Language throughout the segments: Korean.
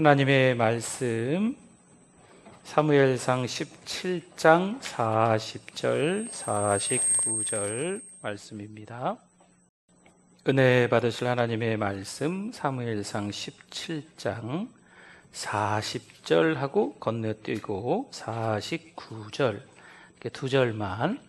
하나님의 말씀 사무엘상 17장 40절 49절 말씀입니다. 은혜 받으실 하나님의 말씀 사무엘상 17장 40절 하고 건너뛰고 49절 이렇게 두 절만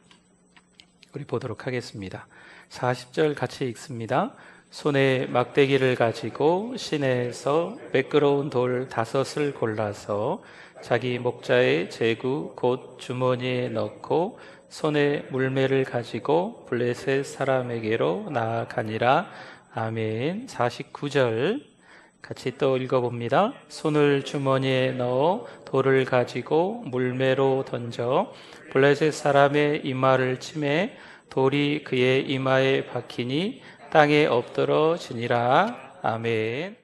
우리 보도록 하겠습니다. 40절 같이 읽습니다. 손에 막대기를 가지고 시내에서 매끄러운 돌 5을 골라서 자기 목자의 제구 곧 주머니에 넣고 손에 물매를 가지고 블레셋 사람에게로 나아가니라. 아멘. 49절 같이 또 읽어봅니다. 손을 주머니에 넣어 돌을 가지고 물매로 던져 블레셋 사람의 이마를 치매 돌이 그의 이마에 박히니 땅에 엎드러지니라. 아멘.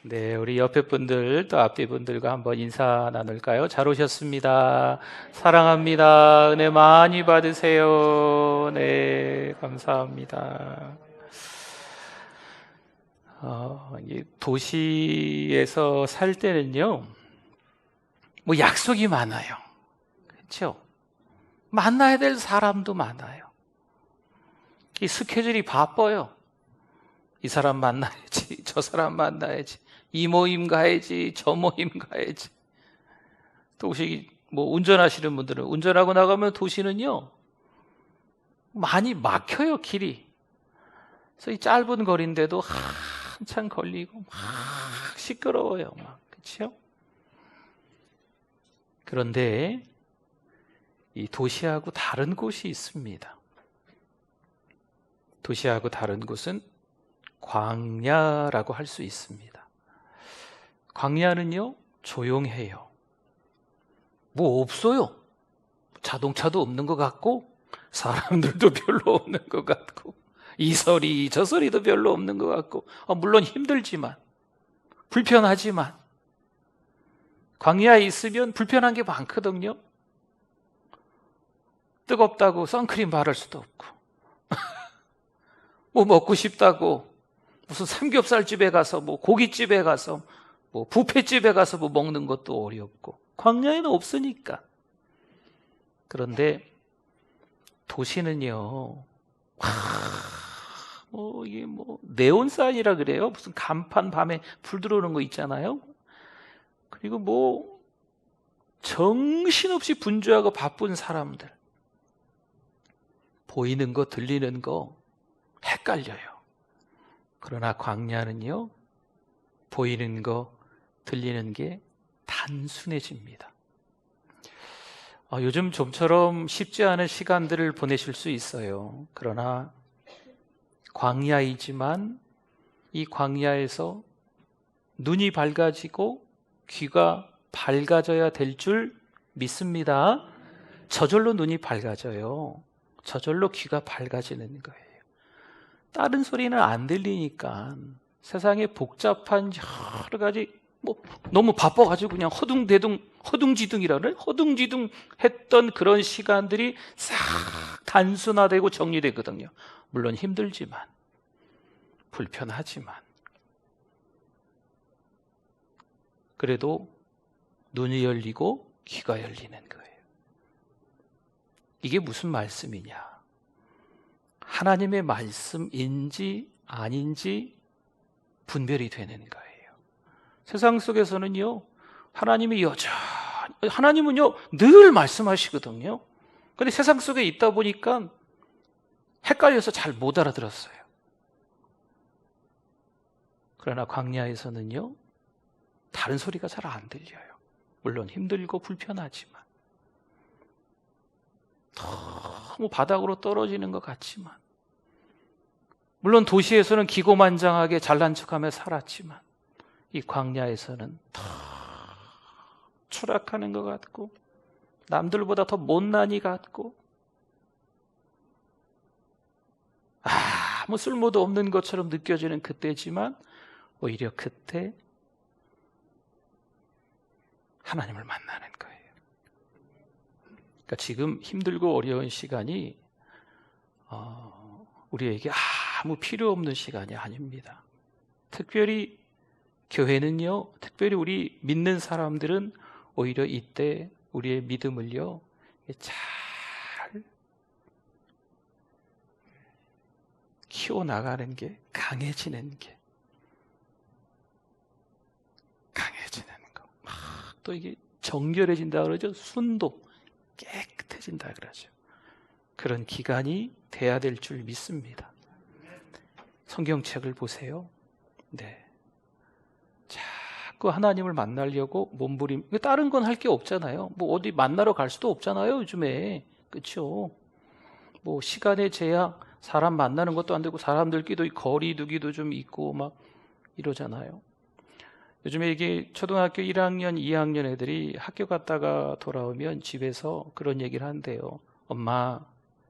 네, 우리 옆에 분들 또 앞뒤 분들과 한번 인사 나눌까요? 잘 오셨습니다. 사랑합니다. 은혜 많이 받으세요. 네, 감사합니다. 도시에서 살 때는요, 뭐 약속이 많아요. 그렇죠? 만나야 될 사람도 많아요. 이 스케줄이 바빠요. 이 사람 만나야지, 저 사람 만나야지, 이 모임 가야지, 저 모임 가야지. 도시 뭐 운전하시는 분들은 운전하고 나가면 도시는요 많이 막혀요, 길이. 그래서 이 짧은 거리인데도 한참 걸리고 막 시끄러워요, 막. 그렇죠? 그런데 이 도시하고 다른 곳이 있습니다. 도시하고 다른 곳은 광야라고 할 수 있습니다. 광야는요 조용해요. 뭐 없어요. 자동차도 없는 것 같고 사람들도 별로 없는 것 같고 이 소리 저 소리도 별로 없는 것 같고 물론 힘들지만 불편하지만 광야에 있으면 불편한 게 많거든요. 뜨겁다고 선크림 바를 수도 없고 뭐 먹고 싶다고 무슨 삼겹살집에 가서 뭐 고깃집에 가서 뭐 뷔페집에 가서 뭐 먹는 것도 어렵고 광야에는 없으니까. 그런데 도시는요 이게 뭐 네온사인이라 그래요. 무슨 간판 밤에 불 들어오는 거 있잖아요. 그리고 뭐 정신없이 분주하고 바쁜 사람들, 보이는 거 들리는 거 헷갈려요. 그러나 광야는요 보이는 거 들리는 게 단순해집니다. 요즘 좀처럼 쉽지 않은 시간들을 보내실 수 있어요. 그러나 광야이지만 이 광야에서 눈이 밝아지고 귀가 밝아져야 될 줄 믿습니다. 저절로 눈이 밝아져요. 저절로 귀가 밝아지는 거예요. 다른 소리는 안 들리니까 세상에 복잡한 여러 가지 뭐 너무 바빠가지고 그냥 허둥지둥이라 그래? 허둥지둥 했던 그런 시간들이 싹 단순화되고 정리되거든요. 물론 힘들지만 불편하지만 그래도 눈이 열리고 귀가 열리는 거예요. 이게 무슨 말씀이냐? 하나님의 말씀인지 아닌지 분별이 되는 거예요. 세상 속에서는요 하나님은요 늘 말씀하시거든요. 그런데 세상 속에 있다 보니까 헷갈려서 잘 못 알아들었어요. 그러나 광야에서는요 다른 소리가 잘 안 들려요. 물론 힘들고 불편하지만 너무 바닥으로 떨어지는 것 같지만, 물론 도시에서는 기고만장하게 잘난 척하며 살았지만 이 광야에서는 더 추락하는 것 같고 남들보다 더 못난이 같고 아무 쓸모도 없는 것처럼 느껴지는 그때지만 오히려 그때 하나님을 만나는 거예요. 그러니까 지금 힘들고 어려운 시간이 우리에게 아무 필요 없는 시간이 아닙니다. 특별히 교회는요, 특별히 우리 믿는 사람들은 오히려 이때 우리의 믿음을요, 잘 키워나가는 게, 강해지는 거. 또 이게 정결해진다 그러죠. 순도 깨끗해진다 그러죠. 그런 기간이 돼야 될 줄 믿습니다. 성경책을 보세요. 네. 자꾸 하나님을 만나려고 몸부림. 다른 건 할 게 없잖아요. 뭐 어디 만나러 갈 수도 없잖아요, 요즘에. 그렇죠? 뭐 시간의 제약, 사람 만나는 것도 안 되고 사람들끼리 거리 두기도 좀 있고 막 이러잖아요. 요즘에 이게 초등학교 1학년, 2학년 애들이 학교 갔다가 돌아오면 집에서 그런 얘기를 한대요. 엄마,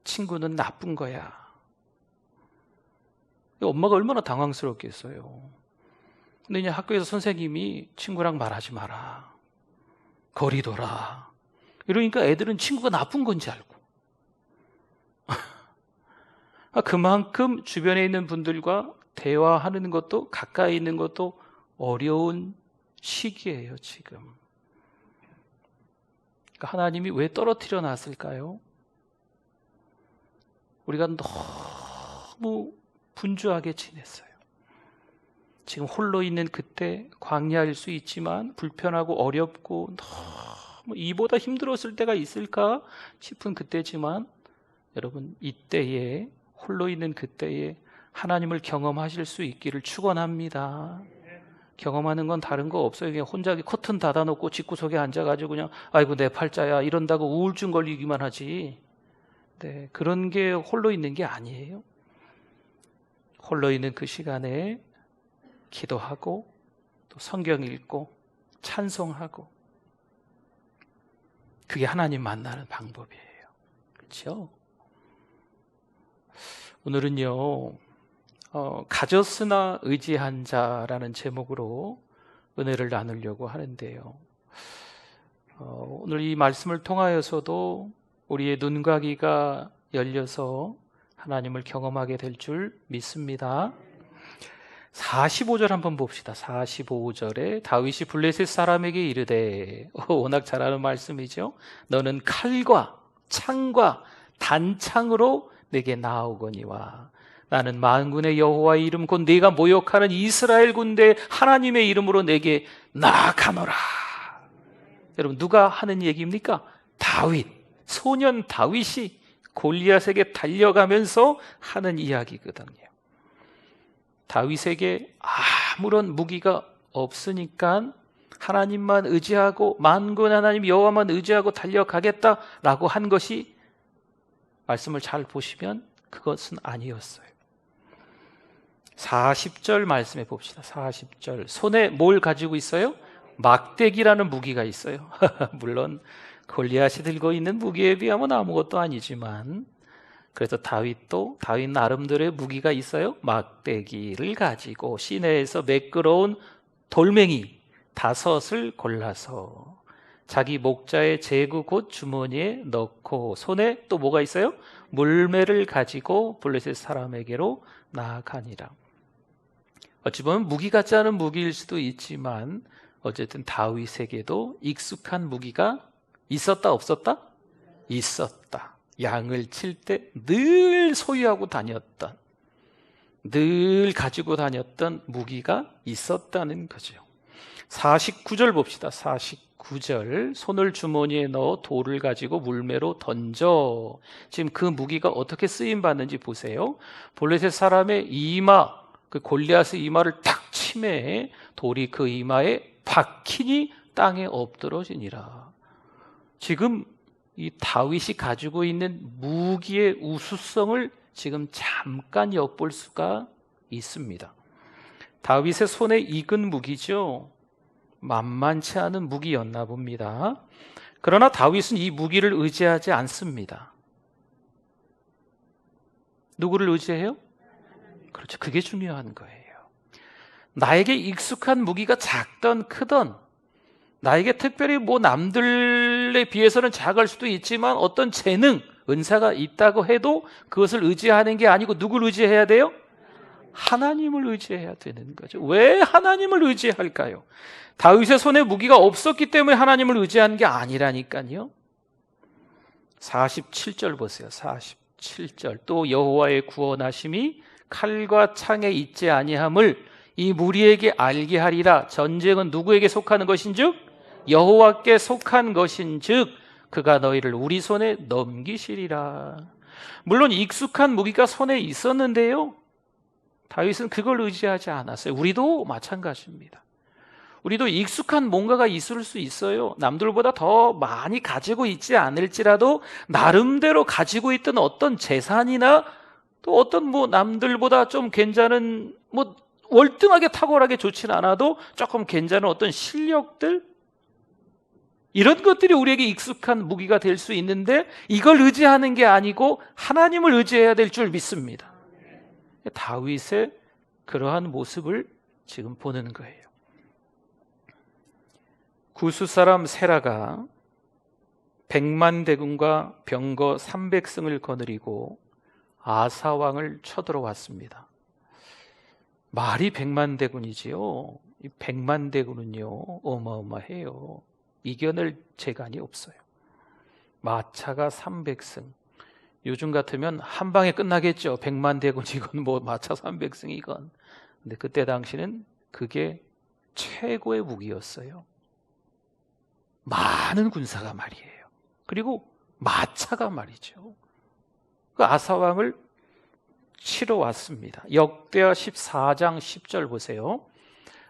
친구는 나쁜 거야. 엄마가 얼마나 당황스럽겠어요. 근데 이제 학교에서 선생님이 친구랑 말하지 마라. 거리 둬라. 이러니까 애들은 친구가 나쁜 건지 알고. 그만큼 주변에 있는 분들과 대화하는 것도, 가까이 있는 것도 어려운 시기예요, 지금. 그러니까 하나님이 왜 떨어뜨려 놨을까요? 우리가 너무 분주하게 지냈어요. 지금 홀로 있는 그때 광야일 수 있지만 불편하고 어렵고 너무 이보다 힘들었을 때가 있을까 싶은 그때지만, 여러분, 이때에, 홀로 있는 그때에 하나님을 경험하실 수 있기를 축원합니다. 경험하는 건 다른 거 없어요. 그냥 혼자 커튼 닫아놓고 집구석에 앉아가지고 그냥 아이고 내 팔자야 이런다고 우울증 걸리기만 하지. 네, 그런 게 홀로 있는 게 아니에요. 홀로 있는 그 시간에 기도하고 또 성경 읽고 찬송하고, 그게 하나님 만나는 방법이에요. 그렇죠? 오늘은요, 가졌으나 의지한 자라는 제목으로 은혜를 나누려고 하는데요. 오늘 이 말씀을 통하여서도 우리의 눈과 귀가 열려서 하나님을 경험하게 될 줄 믿습니다. 45절 한번 봅시다. 45절에 다윗이 블레셋 사람에게 이르되, 워낙 잘 아는 말씀이죠. 너는 칼과 창과 단창으로 내게 나아오거니와 나는 만군의 여호와의 이름 곧 네가 모욕하는 이스라엘 군대 하나님의 이름으로 내게 나아가노라. 여러분, 누가 하는 얘기입니까? 다윗, 소년 다윗이 골리앗에게 달려가면서 하는 이야기거든요. 다윗에게 아무런 무기가 없으니까 하나님만 의지하고 만군 하나님 여호와만 의지하고 달려가겠다라고 한 것이, 말씀을 잘 보시면 그것은 아니었어요. 40절 말씀해 봅시다. 40절. 손에 뭘 가지고 있어요? 막대기라는 무기가 있어요. 물론 골리앗이 들고 있는 무기에 비하면 아무것도 아니지만, 그래서 다윗도 다윗 나름대로의 무기가 있어요. 막대기를 가지고 시내에서 매끄러운 돌멩이 5을 골라서 자기 목자의 제구 곧 주머니에 넣고, 손에 또 뭐가 있어요? 물매를 가지고 블레셋 사람에게로 나아가니라. 어찌 보면 무기 같지 않은 무기일 수도 있지만 어쨌든 다윗에게도 익숙한 무기가 있었다 없었다? 있었다. 양을 칠 때 늘 소유하고 다녔던, 늘 가지고 다녔던 무기가 있었다는 거죠. 49절 봅시다. 49절. 손을 주머니에 넣어 돌을 가지고 물매로 던져. 지금 그 무기가 어떻게 쓰임 받는지 보세요. 블레셋 사람의 이마, 그 골리앗의 이마를 탁 치매 돌이 그 이마에 박히니 땅에 엎드러지니라. 지금 이 다윗이 가지고 있는 무기의 우수성을 지금 잠깐 엿볼 수가 있습니다. 다윗의 손에 익은 무기죠. 만만치 않은 무기였나 봅니다. 그러나 다윗은 이 무기를 의지하지 않습니다. 누구를 의지해요? 그렇죠. 그게 중요한 거예요. 나에게 익숙한 무기가 작던 크던, 나에게 특별히 뭐 남들에 비해서는 작을 수도 있지만 어떤 재능, 은사가 있다고 해도 그것을 의지하는 게 아니고 누굴 의지해야 돼요? 하나님을 의지해야 되는 거죠. 왜 하나님을 의지할까요? 다윗의 손에 무기가 없었기 때문에 하나님을 의지한 게 아니라니까요. 47절 보세요. 47절. 또 여호와의 구원하심이 칼과 창에 있지 아니함을 이 무리에게 알게 하리라. 전쟁은 누구에게 속하는 것인즉 여호와께 속한 것인즉 그가 너희를 우리 손에 넘기시리라. 물론 익숙한 무기가 손에 있었는데요, 다윗은 그걸 의지하지 않았어요. 우리도 마찬가지입니다. 우리도 익숙한 뭔가가 있을 수 있어요. 남들보다 더 많이 가지고 있지 않을지라도 나름대로 가지고 있던 어떤 재산이나 또 어떤 남들보다 좀 괜찮은 월등하게 탁월하게 좋지는 않아도 조금 괜찮은 어떤 실력들, 이런 것들이 우리에게 익숙한 무기가 될 수 있는데 이걸 의지하는 게 아니고 하나님을 의지해야 될 줄 믿습니다. 다윗의 그러한 모습을 지금 보는 거예요. 구스 사람 세라가 100만 대군과 병거 300승을 거느리고 아사 왕을 쳐들어왔습니다. 말이 100만 대군이지요. 이 100만 대군은요, 어마어마해요. 이겨낼 재간이 없어요. 마차가 300승. 요즘 같으면 한 방에 끝나겠죠. 100만 대군이건 마차 300승이건. 근데 그때 당시는 그게 최고의 무기였어요. 많은 군사가 말이에요. 그리고 마차가 말이죠. 그 아사왕을 치러 왔습니다. 역대하 14장 10절 보세요.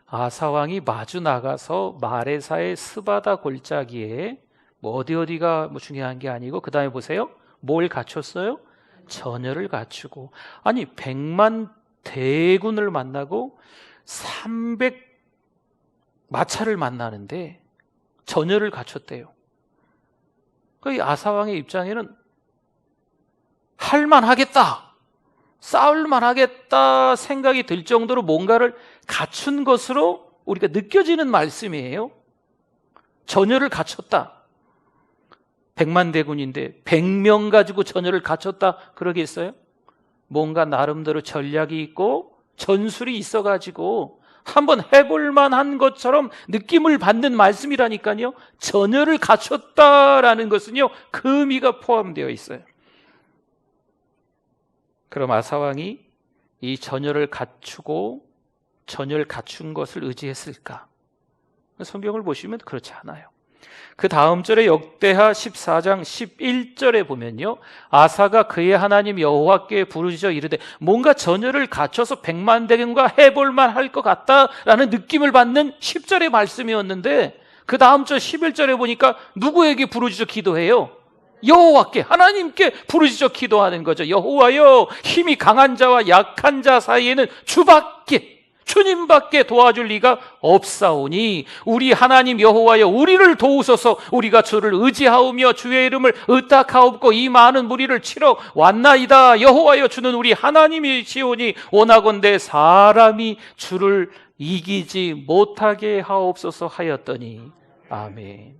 아사왕이 마주 나가서 마레사의 스바다 골짜기에 어디가 중요한 게 아니고 그 다음에 보세요. 뭘 갖췄어요? 전열을 갖추고. 아니 100만 대군을 만나고 300 마차를 만나는데 전열을 갖췄대요. 그 아사왕의 입장에는 할만하겠다, 싸울만하겠다 생각이 들 정도로 뭔가를 갖춘 것으로 우리가 느껴지는 말씀이에요. 전열을 갖췄다. 100만 대군인데 100명 가지고 전열을 갖췄다 그러겠어요? 뭔가 나름대로 전략이 있고 전술이 있어가지고 한번 해볼 만한 것처럼 느낌을 받는 말씀이라니까요. 전열을 갖췄다라는 것은요, 그 의미가 포함되어 있어요. 그럼 아사왕이 이 전열을 갖추고 전열 갖춘 것을 의지했을까? 성경을 보시면 그렇지 않아요. 그 다음 절에 역대하 14장 11절에 보면요, 아사가 그의 하나님 여호와께 부르짖어 이르되, 뭔가 전열을 갖춰서 100만 대군과 해볼만 할 것 같다라는 느낌을 받는 10절의 말씀이었는데 그 다음 절 11절에 보니까 누구에게 부르짖어 기도해요? 여호와께, 하나님께 부르짖어 기도하는 거죠. 여호와여, 힘이 강한 자와 약한 자 사이에는 주님밖에 도와줄 리가 없사오니 우리 하나님 여호와여, 우리를 도우소서. 우리가 주를 의지하오며 주의 이름을 의탁하옵고 이 많은 무리를 치러 왔나이다. 여호와여, 주는 우리 하나님이시오니 원하건대 사람이 주를 이기지 못하게 하옵소서 하였더니 아멘.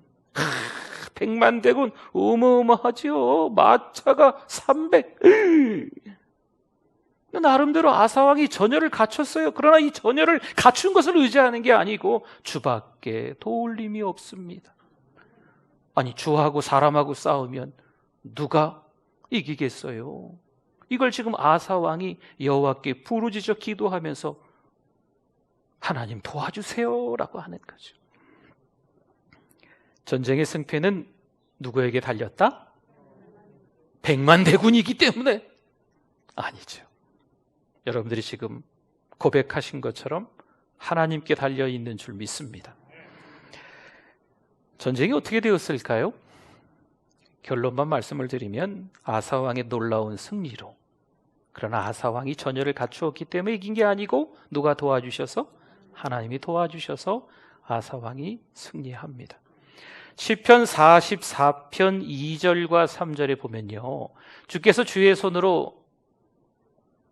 100만 대군 어마어마하지요. 마차가 300. 나름대로 아사왕이 전열을 갖췄어요. 그러나 이 전열을 갖춘 것을 의지하는 게 아니고 주밖에 도울 힘이 없습니다. 아니, 주하고 사람하고 싸우면 누가 이기겠어요? 이걸 지금 아사왕이 여호와께 부르짖어 기도하면서 하나님 도와주세요라고 하는 거죠. 전쟁의 승패는 누구에게 달렸다? 100만 대군이기 때문에 아니죠. 여러분들이 지금 고백하신 것처럼 하나님께 달려있는 줄 믿습니다. 전쟁이 어떻게 되었을까요? 결론만 말씀을 드리면 아사왕의 놀라운 승리로. 그러나 아사왕이 전열을 갖추었기 때문에 이긴 게 아니고 누가 도와주셔서? 하나님이 도와주셔서 아사왕이 승리합니다. 시편 44편 2절과 3절에 보면요, 주께서 주의 손으로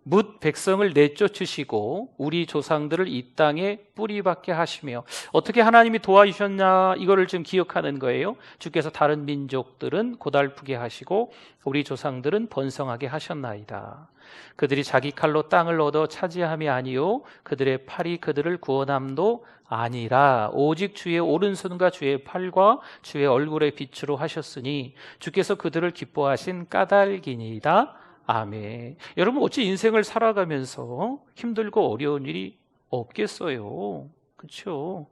뭇 백성을 내쫓으시고 우리 조상들을 이 땅에 뿌리박게 하시며 어떻게 하나님이 도와주셨냐 이거를 지금 기억하는 거예요. 주께서 다른 민족들은 고달프게 하시고 우리 조상들은 번성하게 하셨나이다. 그들이 자기 칼로 땅을 얻어 차지함이 아니요 그들의 팔이 그들을 구원함도 아니라 오직 주의 오른손과 주의 팔과 주의 얼굴의 빛으로 하셨으니 주께서 그들을 기뻐하신 까닭이니이다. 아멘. 여러분 어찌 인생을 살아가면서 힘들고 어려운 일이 없겠어요? 그렇죠?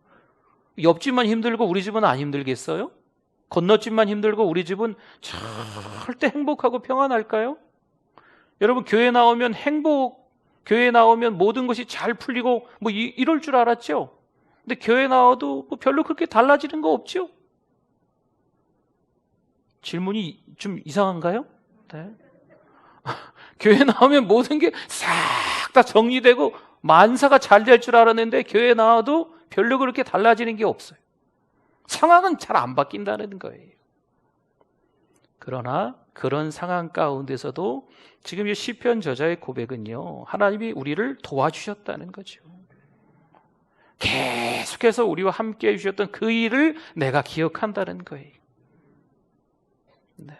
옆집만 힘들고 우리 집은 안 힘들겠어요? 건너집만 힘들고 우리 집은 절대 행복하고 평안할까요? 여러분 교회 나오면 교회 나오면 모든 것이 잘 풀리고 뭐 이럴 줄 알았죠? 근데 교회 나와도 뭐 별로 그렇게 달라지는 거 없죠? 질문이 좀 이상한가요? 네. 교회 나오면 모든 게 싹 다 정리되고 만사가 잘 될 줄 알았는데 교회 나와도 별로 그렇게 달라지는 게 없어요. 상황은 잘 안 바뀐다는 거예요. 그러나 그런 상황 가운데서도 지금 이 시편 저자의 고백은요, 하나님이 우리를 도와주셨다는 거죠. 계속해서 우리와 함께 해주셨던 그 일을 내가 기억한다는 거예요. 네.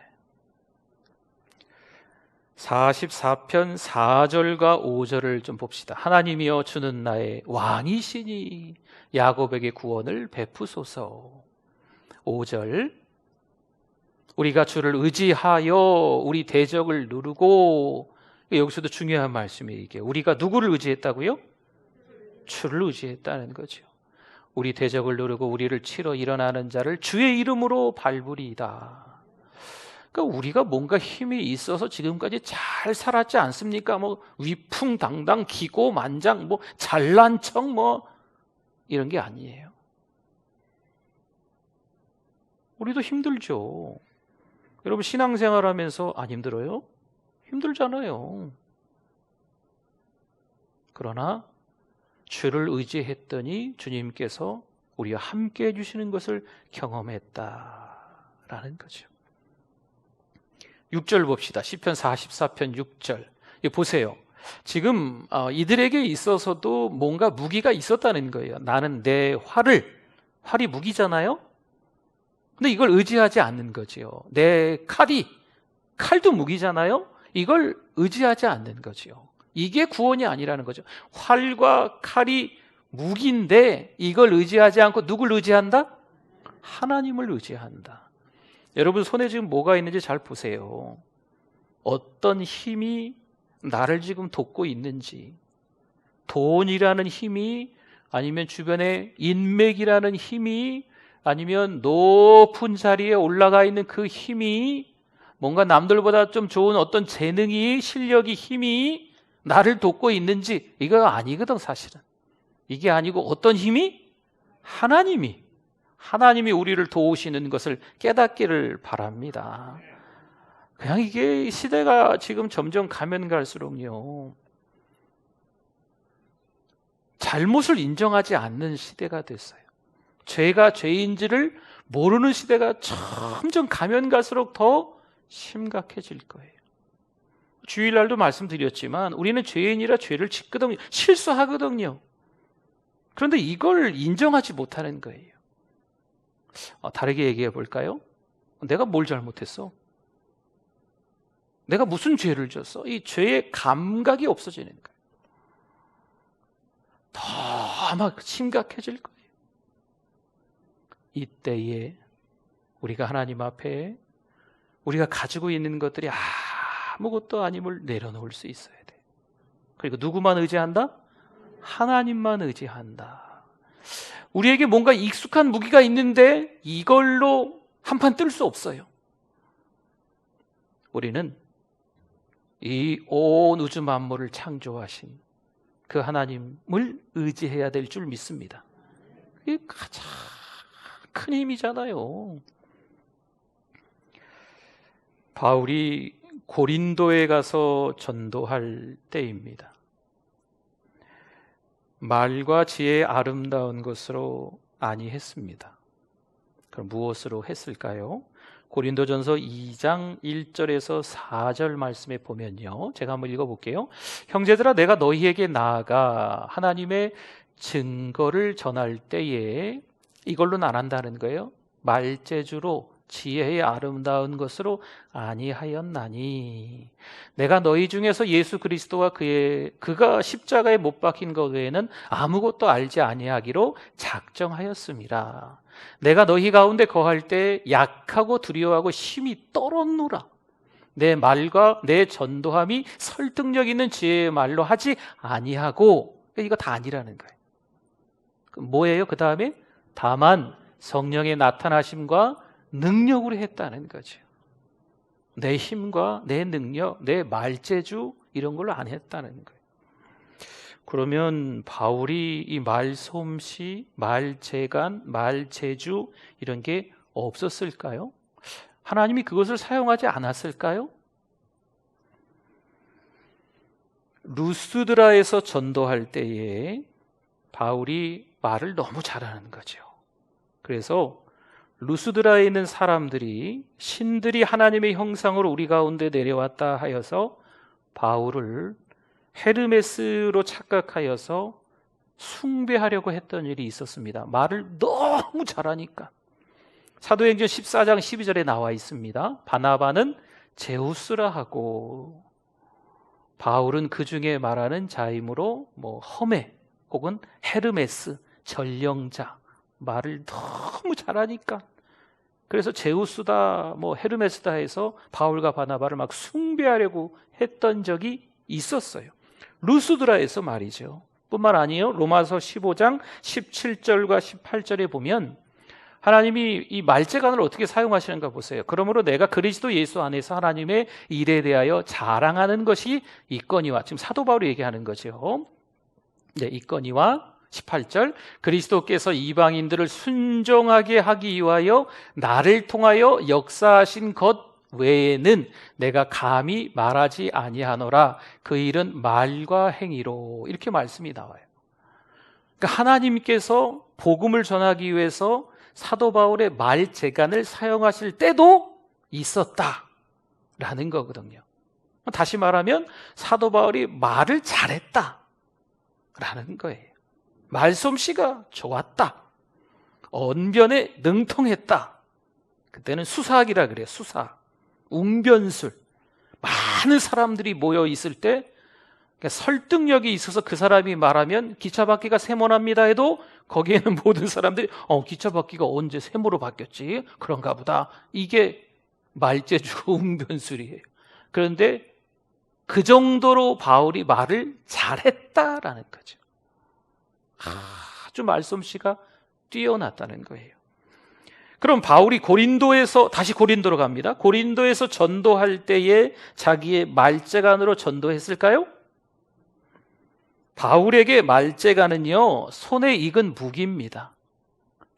44편 4절과 5절을 좀 봅시다. 하나님이여 주는 나의 왕이시니 야곱에게 구원을 베푸소서. 5절 우리가 주를 의지하여 우리 대적을 누르고, 여기서도 중요한 말씀이 이게 우리가 누구를 의지했다고요? 주를 의지했다는 거죠. 우리 대적을 누르고 우리를 치러 일어나는 자를 주의 이름으로 밟으리이다. 그러니까 우리가 뭔가 힘이 있어서 지금까지 잘 살았지 않습니까? 뭐 위풍당당 기고만장 뭐 잘난 척 뭐 이런 게 아니에요. 우리도 힘들죠. 여러분 신앙생활하면서 안 힘들어요? 힘들잖아요. 그러나 주를 의지했더니 주님께서 우리와 함께 해주시는 것을 경험했다라는 거죠. 6절 봅시다. 시편 44편 6절. 이거 보세요. 지금 이들에게 있어서도 뭔가 무기가 있었다는 거예요. 나는 내 활이 무기잖아요. 근데 이걸 의지하지 않는 거죠. 내 칼도 무기잖아요. 이걸 의지하지 않는 거죠. 이게 구원이 아니라는 거죠. 활과 칼이 무기인데 이걸 의지하지 않고 누굴 의지한다? 하나님을 의지한다. 여러분 손에 지금 뭐가 있는지 잘 보세요. 어떤 힘이 나를 지금 돕고 있는지, 돈이라는 힘이, 아니면 주변에 인맥이라는 힘이, 아니면 높은 자리에 올라가 있는 그 힘이, 뭔가 남들보다 좀 좋은 어떤 재능이, 실력이, 힘이 나를 돕고 있는지, 이거 아니거든 사실은. 이게 아니고 어떤 힘이? 하나님이 우리를 도우시는 것을 깨닫기를 바랍니다. 그냥 이게 시대가 지금 점점 가면 갈수록요, 잘못을 인정하지 않는 시대가 됐어요. 죄가 죄인지를 모르는 시대가 점점 가면 갈수록 더 심각해질 거예요. 주일날도 말씀드렸지만 우리는 죄인이라 죄를 짓거든요. 실수하거든요. 그런데 이걸 인정하지 못하는 거예요. 다르게 얘기해 볼까요? 내가 뭘 잘못했어? 내가 무슨 죄를 졌어? 이 죄의 감각이 없어지는 거예요. 더 아마 심각해질 거예요. 이때에 우리가 하나님 앞에 우리가 가지고 있는 것들이 아무것도 아님을 내려놓을 수 있어야 돼. 그리고 누구만 의지한다? 하나님만 의지한다. 우리에게 뭔가 익숙한 무기가 있는데 이걸로 한판 뜰 수 없어요. 우리는 이 온 우주 만물을 창조하신 그 하나님을 의지해야 될 줄 믿습니다. 이게 가장 큰 힘이잖아요. 바울이 고린도에 가서 전도할 때입니다. 말과 지혜의 아름다운 것으로 아니했습니다. 그럼 무엇으로 했을까요? 고린도전서 2장 1절에서 4절 말씀에 보면요, 제가 한번 읽어볼게요. 형제들아, 내가 너희에게 나아가 하나님의 증거를 전할 때에 이걸로는 안 한다는 거예요. 말재주로 지혜의 아름다운 것으로 아니하였나니 내가 너희 중에서 예수 그리스도와 그가 십자가에 못 박힌 것 외에는 아무것도 알지 아니하기로 작정하였음이라. 내가 너희 가운데 거할 때 약하고 두려워하고 심히 떨었노라. 내 말과 내 전도함이 설득력 있는 지혜의 말로 하지 아니하고, 이거 다 아니라는 거예요. 뭐예요? 그 다음에 다만 성령의 나타나심과 능력으로 했다는 거죠. 내 힘과 내 능력, 내 말재주 이런 걸로 안 했다는 거예요. 그러면 바울이 이 말솜씨, 말재간, 말재주 이런 게 없었을까요? 하나님이 그것을 사용하지 않았을까요? 루스드라에서 전도할 때에 바울이 말을 너무 잘하는 거죠. 그래서 루스드라에 있는 사람들이 신들이 하나님의 형상으로 우리 가운데 내려왔다 하여서 바울을 헤르메스로 착각하여서 숭배하려고 했던 일이 있었습니다. 말을 너무 잘하니까. 사도행전 14장 12절에 나와 있습니다. 바나바는 제우스라 하고 바울은 그 중에 말하는 자이므로 허메 혹은 헤르메스, 전령자, 말을 너무 잘하니까 그래서 제우스다 헤르메스다 해서 바울과 바나바를 막 숭배하려고 했던 적이 있었어요. 루스드라에서 말이죠. 뿐만 아니에요. 로마서 15장 17절과 18절에 보면 하나님이 이 말재간을 어떻게 사용하시는가 보세요. 그러므로 내가 그리스도 예수 안에서 하나님의 일에 대하여 자랑하는 것이 있거니와, 지금 사도 바울이 얘기하는 거죠. 네, 있거니와 18절, 그리스도께서 이방인들을 순종하게 하기 위하여 나를 통하여 역사하신 것 외에는 내가 감히 말하지 아니하노라. 그 일은 말과 행위로, 이렇게 말씀이 나와요. 그러니까 하나님께서 복음을 전하기 위해서 사도 바울의 말재간을 사용하실 때도 있었다라는 거거든요. 다시 말하면 사도 바울이 말을 잘했다라는 거예요. 말솜씨가 좋았다, 언변에 능통했다. 그때는 수사학이라 그래요. 수사, 웅변술. 많은 사람들이 모여 있을 때 설득력이 있어서 그 사람이 말하면 기차 바퀴가 세모납니다 해도 거기에는 모든 사람들이 기차 바퀴가 언제 세모로 바뀌었지? 그런가 보다. 이게 말재주고 웅변술이에요. 그런데 그 정도로 바울이 말을 잘했다라는 거죠. 아주 말솜씨가 뛰어났다는 거예요. 그럼 바울이 다시 고린도로 갑니다. 고린도에서 전도할 때에 자기의 말재간으로 전도했을까요? 바울에게 말재간은요, 손에 익은 무기입니다.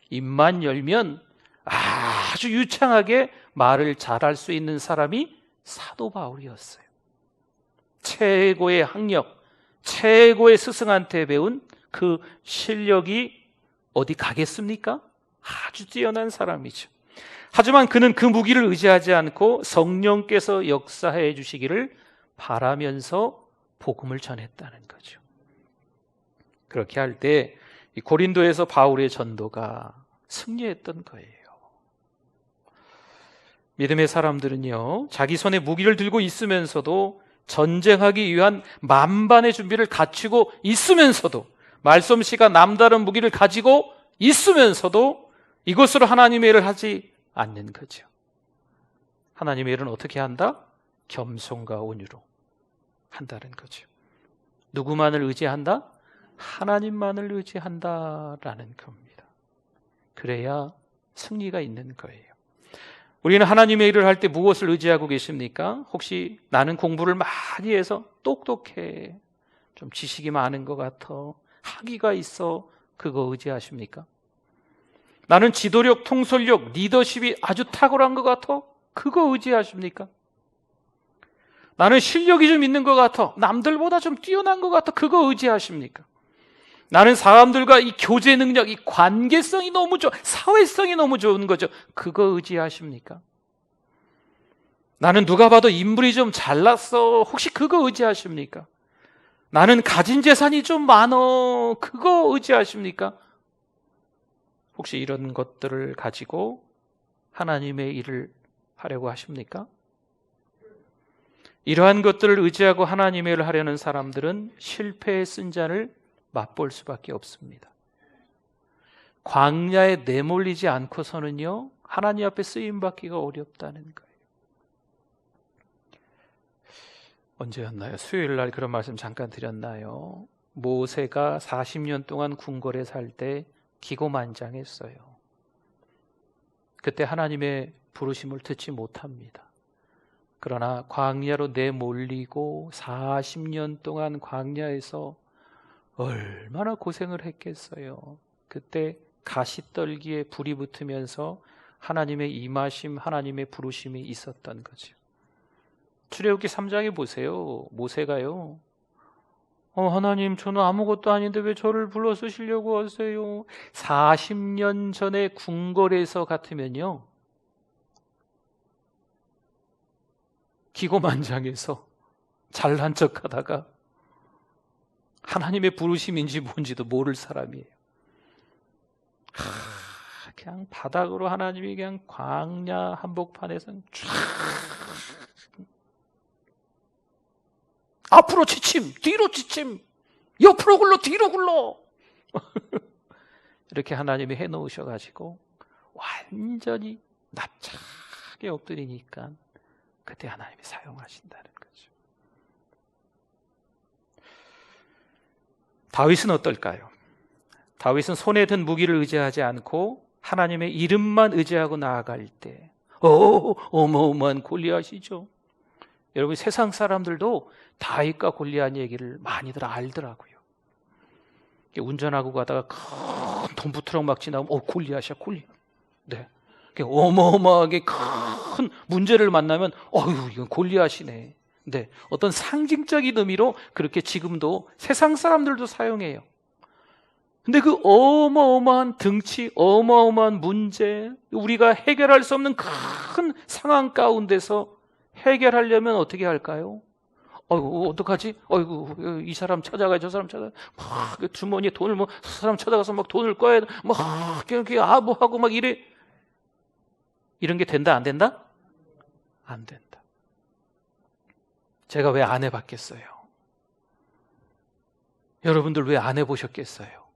입만 열면 아주 유창하게 말을 잘할 수 있는 사람이 사도 바울이었어요. 최고의 학력, 최고의 스승한테 배운 그 실력이 어디 가겠습니까? 아주 뛰어난 사람이죠. 하지만 그는 그 무기를 의지하지 않고 성령께서 역사해 주시기를 바라면서 복음을 전했다는 거죠. 그렇게 할 때 고린도에서 바울의 전도가 승리했던 거예요. 믿음의 사람들은요, 자기 손에 무기를 들고 있으면서도 전쟁하기 위한 만반의 준비를 갖추고 있으면서도, 말솜씨가 남다른 무기를 가지고 있으면서도 이것으로 하나님의 일을 하지 않는 거죠. 하나님의 일은 어떻게 한다? 겸손과 온유로 한다는 거죠. 누구만을 의지한다? 하나님만을 의지한다라는 겁니다. 그래야 승리가 있는 거예요. 우리는 하나님의 일을 할 때 무엇을 의지하고 계십니까? 혹시 나는 공부를 많이 해서 똑똑해, 좀 지식이 많은 것 같아, 학위가 있어, 그거 의지하십니까? 나는 지도력, 통솔력, 리더십이 아주 탁월한 것 같아, 그거 의지하십니까? 나는 실력이 좀 있는 것 같아, 남들보다 좀 뛰어난 것 같아, 그거 의지하십니까? 나는 사람들과 이 교제 능력, 이 관계성이 너무 좋아, 사회성이 너무 좋은 거죠, 그거 의지하십니까? 나는 누가 봐도 인물이 좀 잘났어. 혹시 그거 의지하십니까? 나는 가진 재산이 좀 많어. 그거 의지하십니까? 혹시 이런 것들을 가지고 하나님의 일을 하려고 하십니까? 이러한 것들을 의지하고 하나님의 일을 하려는 사람들은 실패의 쓴잔을 맛볼 수밖에 없습니다. 광야에 내몰리지 않고서는요, 하나님 앞에 쓰임받기가 어렵다는 거예요. 언제였나요? 수요일 날 그런 말씀 잠깐 드렸나요? 모세가 40년 동안 궁궐에 살 때 기고만장했어요. 그때 하나님의 부르심을 듣지 못합니다. 그러나 광야로 내몰리고 40년 동안 광야에서 얼마나 고생을 했겠어요. 그때 가시떨기에 불이 붙으면서 하나님의 임하심, 하나님의 부르심이 있었던 거죠. 출애굽기 3장에 보세요. 모세가요, 하나님, 저는 아무것도 아닌데 왜 저를 불러 쓰시려고 하세요? 40년 전에 궁궐에서 같으면요, 기고만장해서 잘난 척하다가 하나님의 부르심인지 뭔지도 모를 사람이에요. 그냥 바닥으로 하나님이 그냥 광야 한복판에서 쫙 앞으로 지침, 뒤로 지침, 옆으로 굴러, 뒤로 굴러 이렇게 하나님이 해놓으셔가지고 완전히 납작하게 엎드리니까 그때 하나님이 사용하신다는 거죠. 다윗은 어떨까요? 다윗은 손에 든 무기를 의지하지 않고 하나님의 이름만 의지하고 나아갈 때 어마어마한 골리앗이죠. 여러분, 세상 사람들도 다윗과 골리앗 얘기를 많이들 알더라고요. 운전하고 가다가 큰 덤프트럭 막 지나가면 골리앗이야, 골리앗. 네. 어마어마하게 큰 문제를 만나면 이건 골리앗이네. 네. 어떤 상징적인 의미로 그렇게 지금도 세상 사람들도 사용해요. 근데 그 어마어마한 등치, 어마어마한 문제, 우리가 해결할 수 없는 큰 상황 가운데서 해결하려면 어떻게 할까요? 어떡하지? 이 사람 찾아가야 저 사람 찾아가. 막 주머니에 돈을 저 사람 찾아가서 막 돈을 꺼야 돼. 막 이렇게 하고 막 이래. 이런 게 된다, 안 된다? 안 된다. 제가 왜 안 해봤겠어요? 여러분들 왜 안 해보셨겠어요?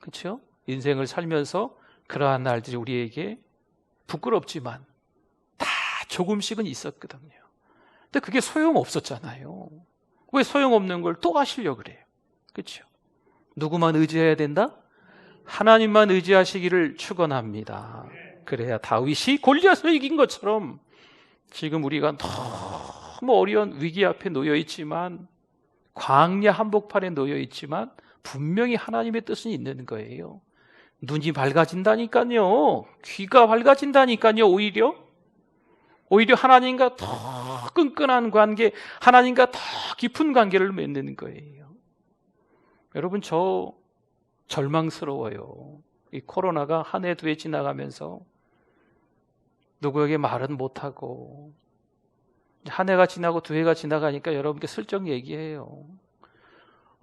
그렇죠? 인생을 살면서 그러한 날들이 우리에게 부끄럽지만 다 조금씩은 있었거든요. 근데 그게 소용없었잖아요. 왜 소용없는 걸 또 하시려고 그래요? 그렇죠? 누구만 의지해야 된다? 하나님만 의지하시기를 축원합니다. 그래야 다윗이 골리앗을 이긴 것처럼 지금 우리가 너무 어려운 위기 앞에 놓여 있지만, 광야 한복판에 놓여 있지만 분명히 하나님의 뜻은 있는 거예요. 눈이 밝아진다니까요. 귀가 밝아진다니까요. 오히려 하나님과 더 끈끈한 관계, 하나님과 더 깊은 관계를 맺는 거예요. 여러분, 저 절망스러워요. 이 코로나가 한 해 두 해 지나가면서 누구에게 말은 못하고, 한 해가 지나고 두 해가 지나가니까 여러분께 슬쩍 얘기해요.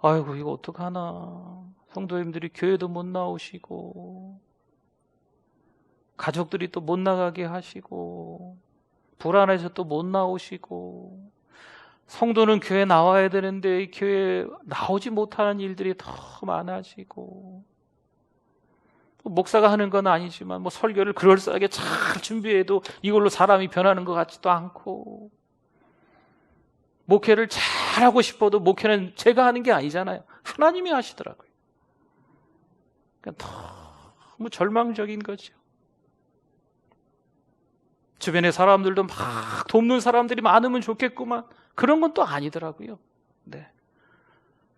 아이고, 이거 어떡하나. 성도님들이 교회도 못 나오시고, 가족들이 또 못 나가게 하시고, 불안해서 또 못 나오시고, 성도는 교회 나와야 되는데 교회 나오지 못하는 일들이 더 많아지고, 목사가 하는 건 아니지만 설교를 그럴싸하게 잘 준비해도 이걸로 사람이 변하는 것 같지도 않고, 목회를 잘하고 싶어도 목회는 제가 하는 게 아니잖아요. 하나님이 하시더라고요. 그러니까 너무 절망적인 거죠. 주변에 사람들도 막 돕는 사람들이 많으면 좋겠구만. 그런 건 또 아니더라고요. 네.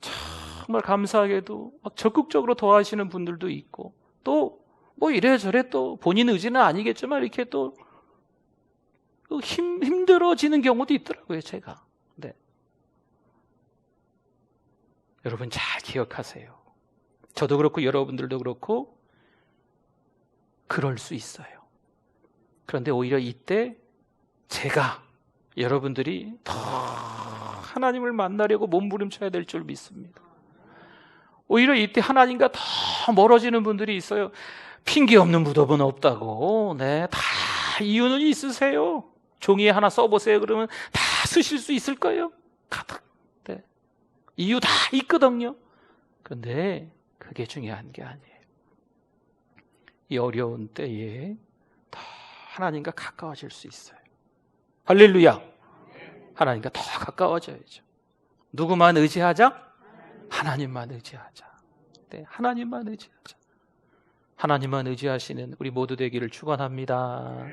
정말 감사하게도 막 적극적으로 도와주시는 분들도 있고, 또 이래저래 또 본인 의지는 아니겠지만 이렇게 또 힘들어지는 경우도 있더라고요, 제가. 네. 여러분 잘 기억하세요. 저도 그렇고 여러분들도 그렇고 그럴 수 있어요. 그런데 오히려 이때 제가 여러분들이 더 하나님을 만나려고 몸부림쳐야 될 줄 믿습니다. 오히려 이때 하나님과 더 멀어지는 분들이 있어요. 핑계 없는 무덤은 없다고. 네, 다 이유는 있으세요. 종이에 하나 써보세요. 그러면 다 쓰실 수 있을 거예요. 가득. 네. 이유 다 있거든요. 그런데 그게 중요한 게 아니에요. 이 어려운 때에 더 하나님과 가까워질 수 있어요. 할렐루야. 하나님과 더 가까워져야죠. 누구만 의지하자? 하나님만 의지하자. 네, 하나님만 의지하자. 하나님만 의지하시는 우리 모두 되기를 축원합니다.